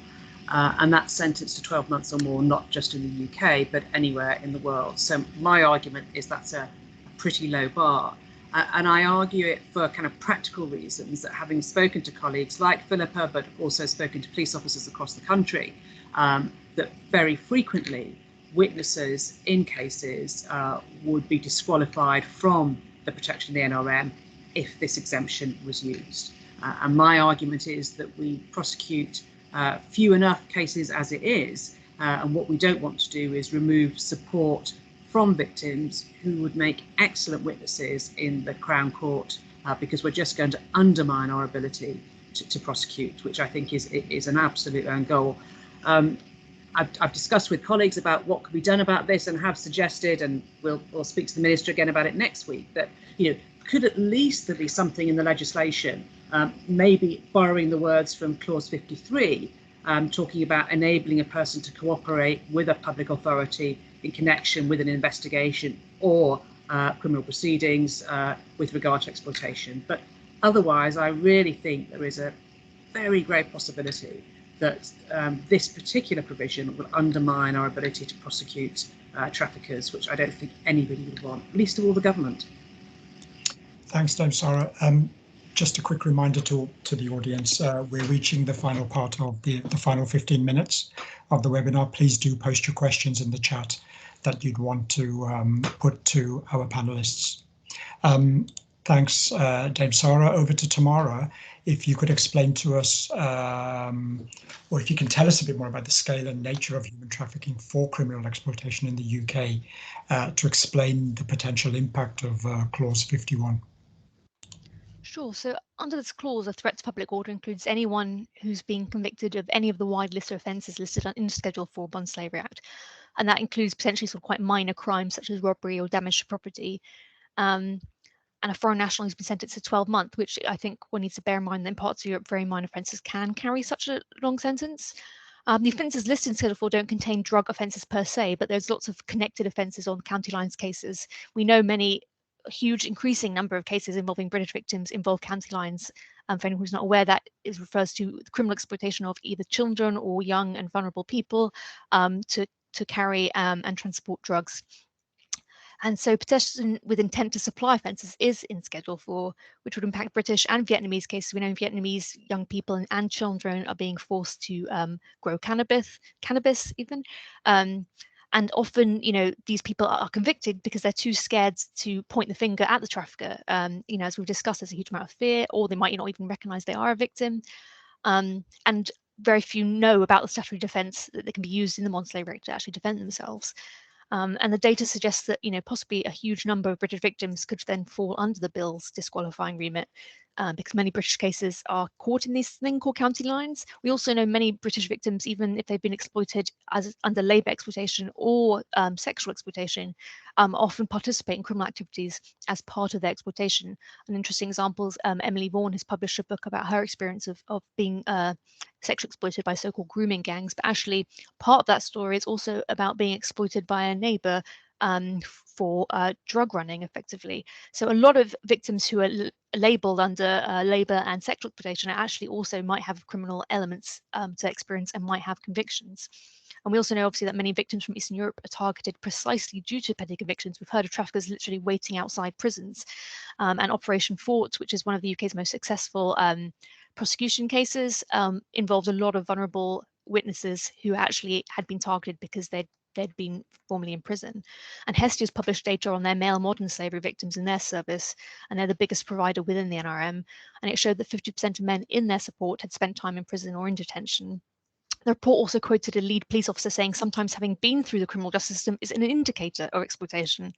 And that's sentenced to 12 months or more, not just in the UK, but anywhere in the world. So my argument is that's a pretty low bar. And I argue it for kind of practical reasons, that having spoken to colleagues like Philippa, but also spoken to police officers across the country, that very frequently witnesses in cases would be disqualified from the protection of the NRM if this exemption was used. And my argument is that we prosecute few enough cases as it is, and what we don't want to do is remove support from victims who would make excellent witnesses in the Crown Court because we're just going to undermine our ability to prosecute, which I think is an absolute own goal. I've discussed with colleagues about what could be done about this, and have suggested, and we'll speak to the Minister again about it next week, that could at least there be something in the legislation, maybe borrowing the words from clause 53, talking about enabling a person to cooperate with a public authority in connection with an investigation or criminal proceedings with regard to exploitation. But otherwise, I really think there is a very great possibility that this particular provision will undermine our ability to prosecute traffickers, which I don't think anybody would want, least of all the government. Thanks, Dame Sarah. Just a quick reminder to the audience, we're reaching the final part of the final 15 minutes of the webinar. Please do post your questions in the chat that you'd want to put to our panelists. Thanks, Dame Sarah. Over to Tamara. If you could explain to us, or if you can tell us a bit more about the scale and nature of human trafficking for criminal exploitation in the UK, to explain the potential impact of clause 51. Sure. So under this clause, a threat to public order includes anyone who's been convicted of any of the wide list of offences listed in Schedule 4 Modern Slavery Act. And that includes potentially sort of quite minor crimes such as robbery or damage to property. And a foreign national who's been sentenced to 12 months, which I think one needs to bear in mind that in parts of Europe, very minor offences can carry such a long sentence. The offences listed in Schedule 4 don't contain drug offences per se, but there's lots of connected offences on county lines cases. We know a huge increasing number of cases involving British victims involve county lines. For anyone who's not aware, that refers to the criminal exploitation of either children or young and vulnerable people to carry and transport drugs. And so possession with intent to supply offences is in Schedule 4, which would impact British and Vietnamese cases. We know Vietnamese young people and children are being forced to grow cannabis even. And often, these people are convicted because they're too scared to point the finger at the trafficker. As we've discussed, there's a huge amount of fear, or they might not even recognise they are a victim. And very few know about the statutory defence that can be used in the Modern Slavery Act to actually defend themselves. And the data suggests that, possibly a huge number of British victims could then fall under the bill's disqualifying remit, because many British cases are caught in this thing called county lines. We also know many British victims, even if they've been exploited under labour exploitation or sexual exploitation, often participate in criminal activities as part of their exploitation. An interesting example is Emily Vaughan has published a book about her experience of being sexually exploited by so-called grooming gangs, but actually part of that story is also about being exploited by a neighbour for drug running, effectively. So a lot of victims who are labelled under labour and sexual exploitation actually also might have criminal elements to experience and might have convictions. And we also know, obviously, that many victims from Eastern Europe are targeted precisely due to petty convictions. We've heard of traffickers literally waiting outside prisons. And Operation Fort, which is one of the UK's most successful prosecution cases, involved a lot of vulnerable witnesses who actually had been targeted because they'd been formerly in prison. And Hestia's published data on their male modern slavery victims in their service, and they're the biggest provider within the NRM. And it showed that 50% of men in their support had spent time in prison or in detention. The report also quoted a lead police officer saying sometimes having been through the criminal justice system is an indicator of exploitation.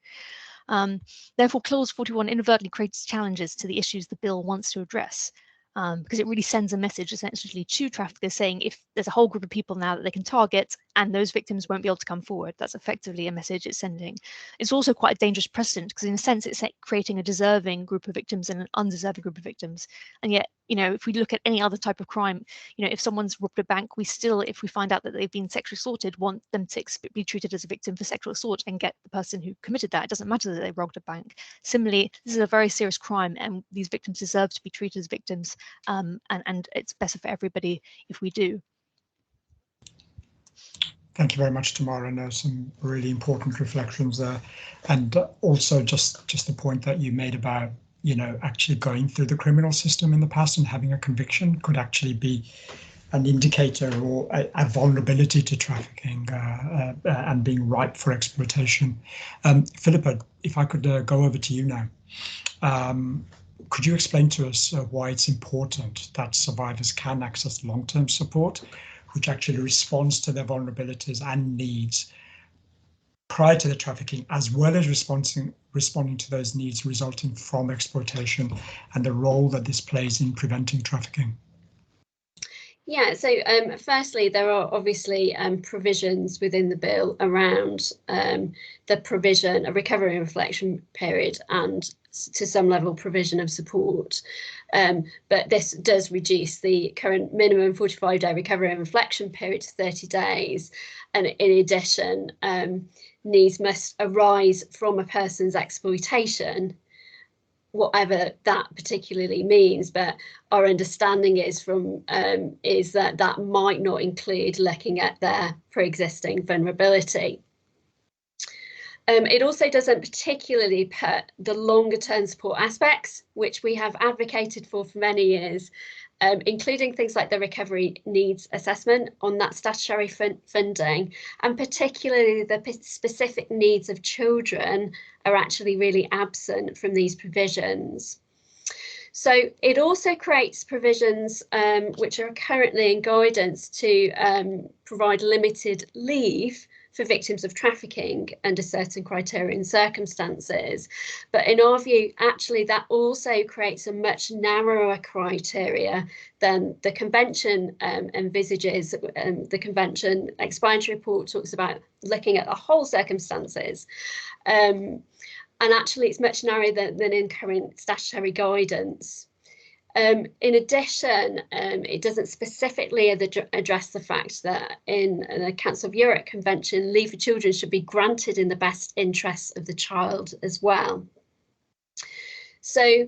Therefore, Clause 41 inadvertently creates challenges to the issues the bill wants to address. Because it really sends a message essentially to traffickers saying if there's a whole group of people now that they can target and those victims won't be able to come forward, that's effectively a message it's sending. It's also quite a dangerous precedent because in a sense it's creating a deserving group of victims and an undeserving group of victims. And yet, if we look at any other type of crime, if someone's robbed a bank, we still, if we find out that they've been sexually assaulted, want them to be treated as a victim for sexual assault and get the person who committed that. It doesn't matter that they robbed a bank. Similarly, this is a very serious crime and these victims deserve to be treated as victims, and it's better for everybody if we do. Thank you very much, Tamara. And there's some really important reflections there. And also just the point that you made about, actually going through the criminal system in the past and having a conviction could actually be an indicator or a vulnerability to trafficking and being ripe for exploitation. Philippa, if I could go over to you now. Could you explain to us why it's important that survivors can access long-term support, which actually responds to their vulnerabilities and needs prior to the trafficking, as well as responding responding to those needs resulting from exploitation and the role that this plays in preventing trafficking? Yeah, so firstly, there are obviously provisions within the bill around the provision, a recovery and reflection period, and to some level provision of support. But this does reduce the current minimum 45-day recovery and reflection period to 30 days. And in addition, needs must arise from a person's exploitation, whatever that particularly means, but our understanding is that that might not include looking at their pre-existing vulnerability. It also doesn't particularly put the longer term support aspects, which we have advocated for many years, including things like the recovery needs assessment on that statutory funding, and particularly the specific needs of children are actually really absent from these provisions. So it also creates provisions which are currently in guidance to provide limited leave for victims of trafficking under certain criteria and circumstances. But in our view, actually, that also creates a much narrower criteria than the Convention envisages. The Convention explanatory report talks about looking at the whole circumstances. And actually, it's much narrower than in current statutory guidance. In addition, it doesn't specifically address the fact that in the Council of Europe Convention, leave for children should be granted in the best interests of the child as well. So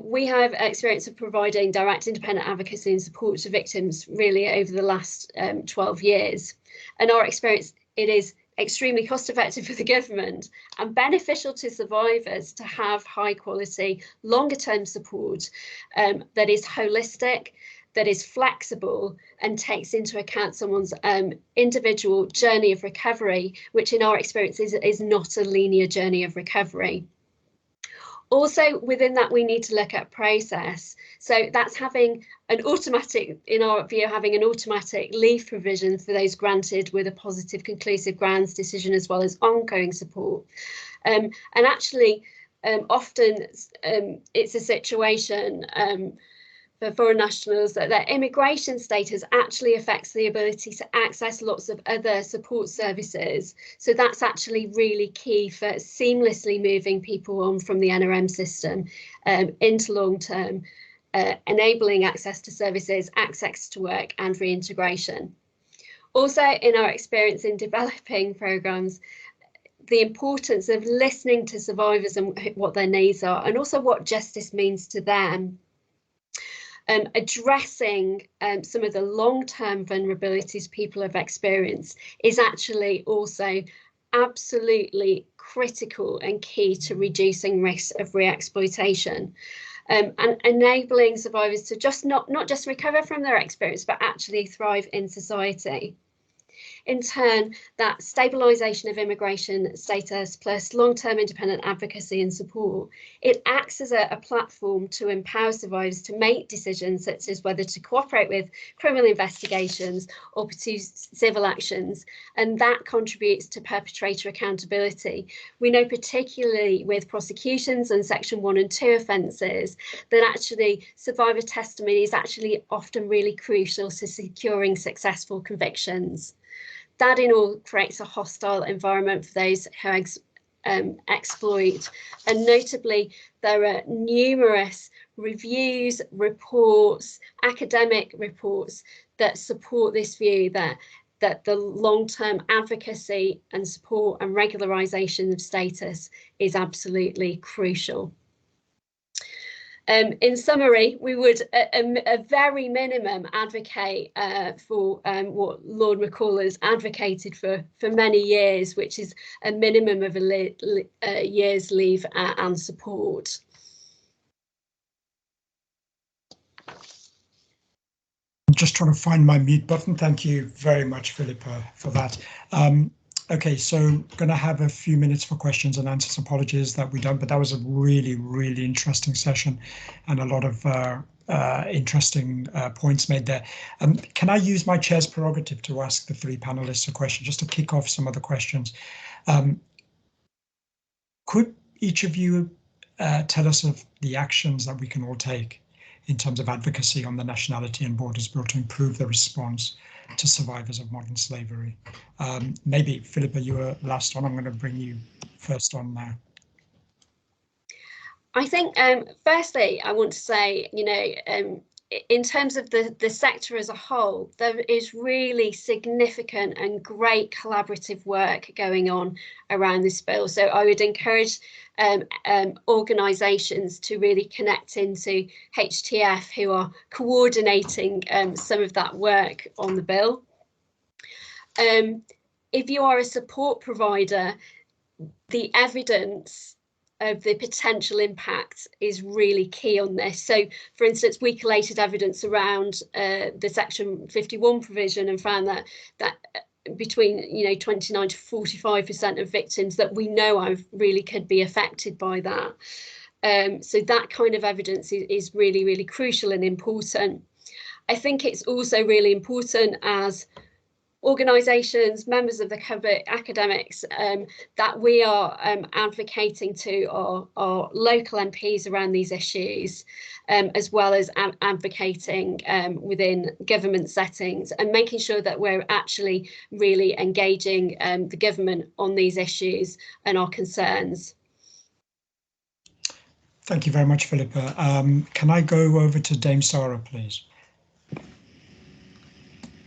we have experience of providing direct independent advocacy and support to victims really over the last 12 years. And our experience, it is extremely cost effective for the government and beneficial to survivors to have high quality, longer term support that is holistic, that is flexible and takes into account someone's individual journey of recovery, which in our experience is not a linear journey of recovery. Also within that, we need to look at process. So that's having an automatic, in our view, having an automatic leave provision for those granted with a positive conclusive grounds decision, as well as ongoing support. And actually, often it's a situation for foreign nationals that their immigration status actually affects the ability to access lots of other support services. So that's actually really key for seamlessly moving people on from the NRM system into long-term, enabling access to services, access to work and reintegration. Also, in our experience in developing programmes, the importance of listening to survivors and what their needs are, and also what justice means to them. Addressing some of the long-term vulnerabilities people have experienced is actually also absolutely critical and key to reducing risks of re-exploitation, and enabling survivors to just not just recover from their experience, but actually thrive in society. In turn, that stabilisation of immigration status plus long-term independent advocacy and support, it acts as a platform to empower survivors to make decisions such as whether to cooperate with criminal investigations or pursue civil actions, and that contributes to perpetrator accountability. We know particularly with prosecutions and Section 1 and 2 offences that actually survivor testimony is actually often really crucial to securing successful convictions. That in all creates a hostile environment for those who exploit, and notably there are numerous reviews, reports, academic reports that support this view that the long-term advocacy and support and regularisation of status is absolutely crucial. In summary, we would, at a very minimum, advocate for what Lord McCall has advocated for many years, which is a minimum of a year's leave and support. I'm just trying to find my mute button. Thank you very much, Philippa, for that. Okay, so going to have a few minutes for questions and answers. Apologies that we don't, but that was a really, really interesting session and a lot of interesting points made there. Can I use my chair's prerogative to ask the three panelists a question, just to kick off some of the questions? Could each of you tell us of the actions that we can all take in terms of advocacy on the Nationality and Borders Bill to improve the response to survivors of modern slavery. Maybe, Philippa, you were last on. I'm going to bring you first on now. I think, firstly, I want to say, in terms of the sector as a whole, there is really significant and great collaborative work going on around this bill. So I would encourage organisations to really connect into HTF, who are coordinating some of that work on the bill. If you are a support provider, the evidence of the potential impact is really key on this. So, for instance, we collated evidence around the Section 51 provision and found that between 29 to 45% of victims that we know of really could be affected by that. So that kind of evidence is really, really crucial and important. I think it's also really important as organisations, members of the public, academics, that we are advocating to our local MPs around these issues, as well as advocating within government settings and making sure that we're actually really engaging the government on these issues and our concerns. Thank you very much, Philippa. Can I go over to Dame Sarah, please?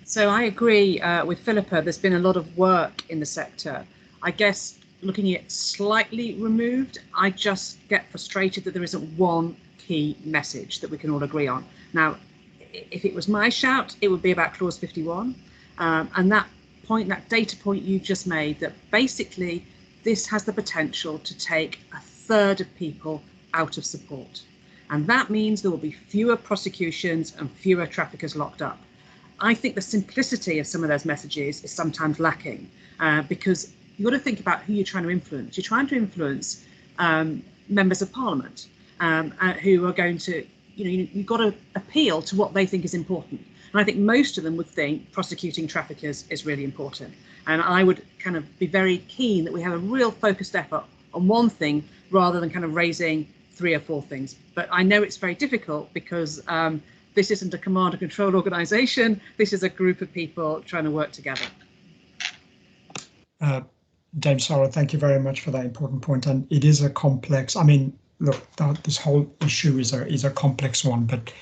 So I agree with Philippa. There's been a lot of work in the sector. I guess looking at it slightly removed, I just get frustrated that there isn't one key message that we can all agree on. Now, if it was my shout, it would be about Clause 51. And that data point you just made, that basically this has the potential to take a third of people out of support. And that means there will be fewer prosecutions and fewer traffickers locked up. I think the simplicity of some of those messages is sometimes lacking because you've got to think about who you're trying to influence. You're trying to influence members of parliament who are going to, you've got to appeal to what they think is important. And I think most of them would think prosecuting traffickers is really important. And I would kind of be very keen that we have a real focused effort on one thing rather than kind of raising 3 or 4 things. But I know it's very difficult because this isn't a command and control organisation. This is a group of people trying to work together. Dame Sarah, thank you very much for that important point. And it is a complex, I mean, look, this whole issue is a complex one, but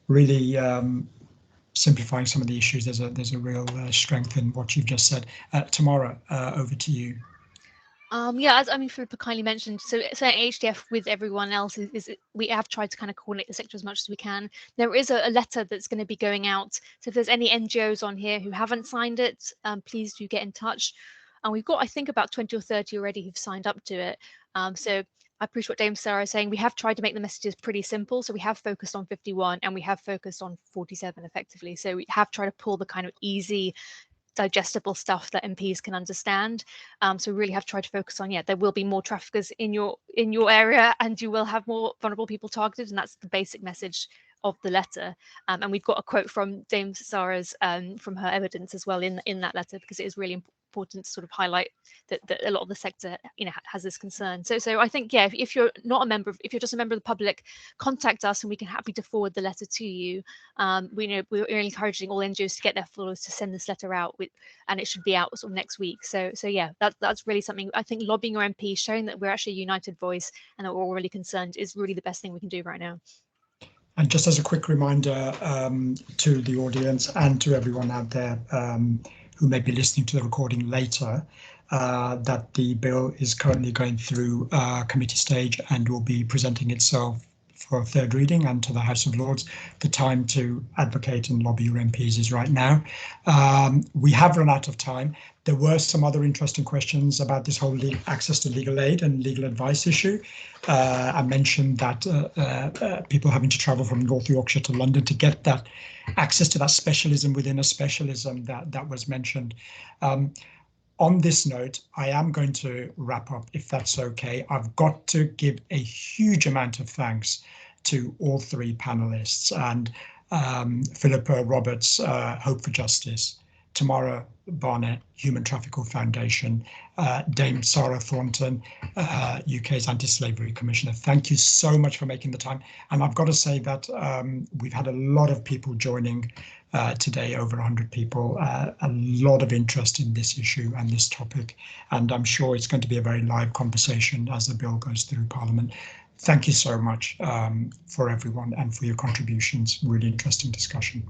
really simplifying some of the issues, there's a real strength in what you've just said. Tamara, over to you. Yeah, as Philippa kindly mentioned, so at HTF with everyone else we have tried to kind of coordinate the sector as much as we can. There is a letter that's going to be going out. So if there's any NGOs on here who haven't signed it, please do get in touch. And we've got, I think, about 20 or 30 already who've signed up to it. So I appreciate what Dame Sarah is saying. We have tried to make the messages pretty simple. So we have focused on 51 and we have focused on 47 effectively. So we have tried to pull the kind of easy, digestible stuff that MPs can understand. So we really have tried to focus on, there will be more traffickers in your area and you will have more vulnerable people targeted, and that's the basic message of the letter. And we've got a quote from Dame Sarah's from her evidence as well in that letter, because it is really important to sort of highlight that a lot of the sector has this concern. So I think if you're not a member, if you're just a member of the public, contact us and we can happy to forward the letter to you. We're encouraging all NGOs to get their followers to send this letter out and it should be out sort of next week. So yeah, that's really something. I think lobbying your MP, showing that we're actually a united voice and that we're all really concerned is really the best thing we can do right now. And just as a quick reminder to the audience and to everyone out there who may be listening to the recording later, that the bill is currently going through committee stage and will be presenting itself for a third reading and to the House of Lords. The time to advocate and lobby your MPs is right now. We have run out of time. There were some other interesting questions about this whole access to legal aid and legal advice issue. I mentioned that people having to travel from North Yorkshire to London to get that access to that specialism within a specialism that was mentioned. On this note, I am going to wrap up, if that's okay. I've got to give a huge amount of thanks to all 3 panelists, and Philippa Roberts, Hope for Justice, Tamara Barnett, Human Trafficking Foundation, Dame Sarah Thornton, UK's Anti-Slavery Commissioner. Thank you so much for making the time. And I've got to say that we've had a lot of people joining today, over 100 people, a lot of interest in this issue and this topic. And I'm sure it's going to be a very live conversation as the bill goes through Parliament. Thank you so much for everyone and for your contributions. Really interesting discussion.